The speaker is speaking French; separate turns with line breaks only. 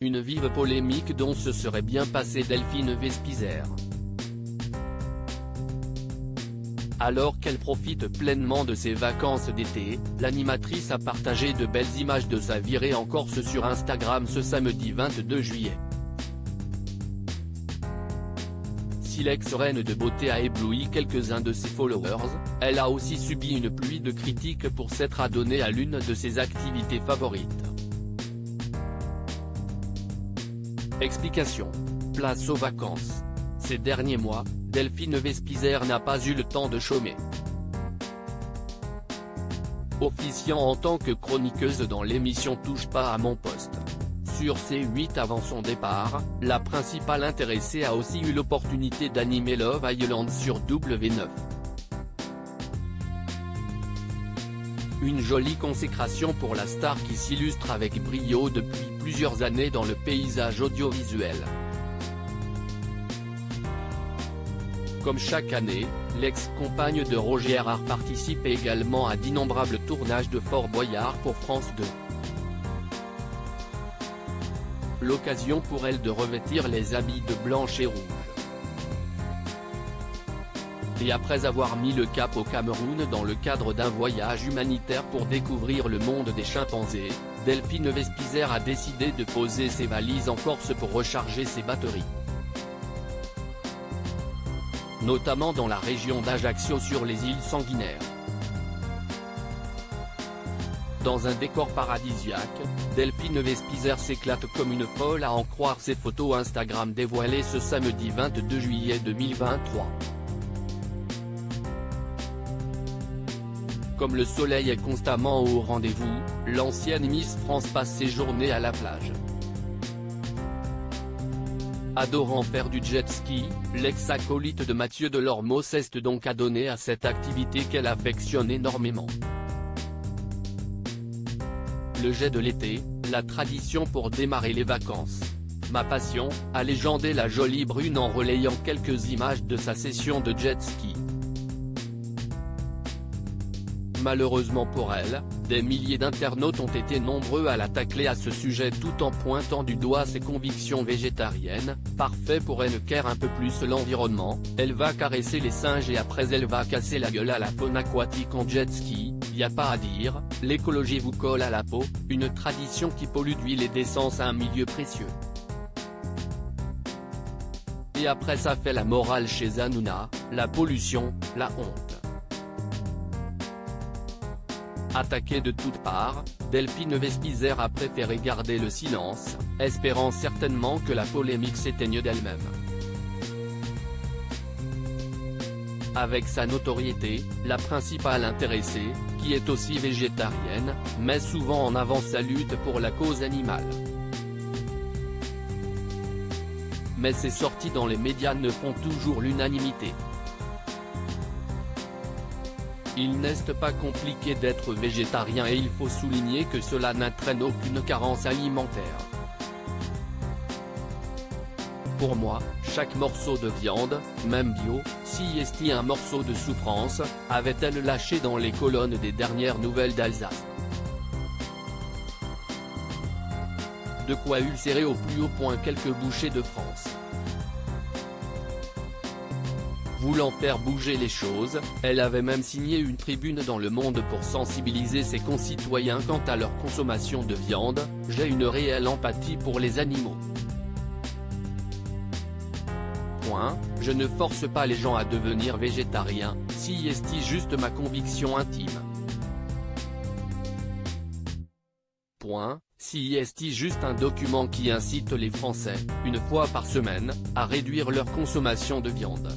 une vive polémique dont se serait bien passée Delphine Vespizer. Alors qu'elle profite pleinement de ses vacances d'été, l'animatrice a partagé de belles images de sa virée en Corse sur Instagram ce samedi 22 juillet. Si l'ex-reine de beauté a ébloui quelques-uns de ses followers, elle a aussi subi une pluie de critiques pour s'être adonnée à l'une de ses activités favorites. Explication. Place aux vacances. Ces derniers mois, Delphine Vespizer n'a pas eu le temps de chômer. Officiant en tant que chroniqueuse dans l'émission Touche pas à mon poste sur C8 avant son départ, la principale intéressée a aussi eu l'opportunité d'animer Love Island sur W9. Une jolie consécration pour la star qui s'illustre avec brio depuis plusieurs années dans le paysage audiovisuel. Comme chaque année, l'ex-compagne de Roger Hart participe également à d'innombrables tournages de Fort Boyard pour France 2. L'occasion pour elle de revêtir les habits de blanche et rouge. Et après avoir mis le cap au Cameroun dans le cadre d'un voyage humanitaire pour découvrir le monde des chimpanzés, Delphine Vespizer a décidé de poser ses valises en Corse pour recharger ses batteries. Notamment dans la région d'Ajaccio sur les îles Sanguinaires. Dans un décor paradisiaque, Delphine Vespizer s'éclate comme une folle à en croire ses photos Instagram dévoilées ce samedi 22 juillet 2023. Comme le soleil est constamment au rendez-vous, l'ancienne Miss France passe ses journées à la plage. Adorant faire du jet ski, l'ex-acolyte de Mathieu Delormeau s'est donc adonnée à cette activité qu'elle affectionne énormément. Le jet de l'été, la tradition pour démarrer les vacances. Ma passion, a légendé la jolie brune en relayant quelques images de sa session de jet ski. Malheureusement pour elle, des milliers d'internautes ont été nombreux à la tacler à ce sujet tout en pointant du doigt ses convictions végétariennes. Parfait pour elle care un peu plus l'environnement, elle va caresser les singes et après elle va casser la gueule à la faune aquatique en jet ski, y a pas à dire, l'écologie vous colle à la peau, une tradition qui pollue d'huile et d'essence à un milieu précieux. Et après ça fait la morale chez Hanouna, la pollution, la honte. Attaquée de toutes parts, Delphine Vespizer a préféré garder le silence, espérant certainement que la polémique s'éteigne d'elle-même. Avec sa notoriété, la principale intéressée, qui est aussi végétarienne, met souvent en avant sa lutte pour la cause animale. Mais ses sorties dans les médias ne font toujours l'unanimité. Il n'est pas compliqué d'être végétarien et il faut souligner que cela n'entraîne aucune carence alimentaire. Pour moi, chaque morceau de viande, même bio, si est un morceau de souffrance, avait-elle lâché dans les colonnes des dernières nouvelles d'Alsace. De quoi ulcérer au plus haut point quelques bouchers de France. Voulant faire bouger les choses, elle avait même signé une tribune dans Le Monde pour sensibiliser ses concitoyens quant à leur consommation de viande. J'ai une réelle empathie pour les animaux. Je ne force pas les gens à devenir végétariens, si est juste ma conviction intime. Si est juste un document qui incite les Français, une fois par semaine, à réduire leur consommation de viande.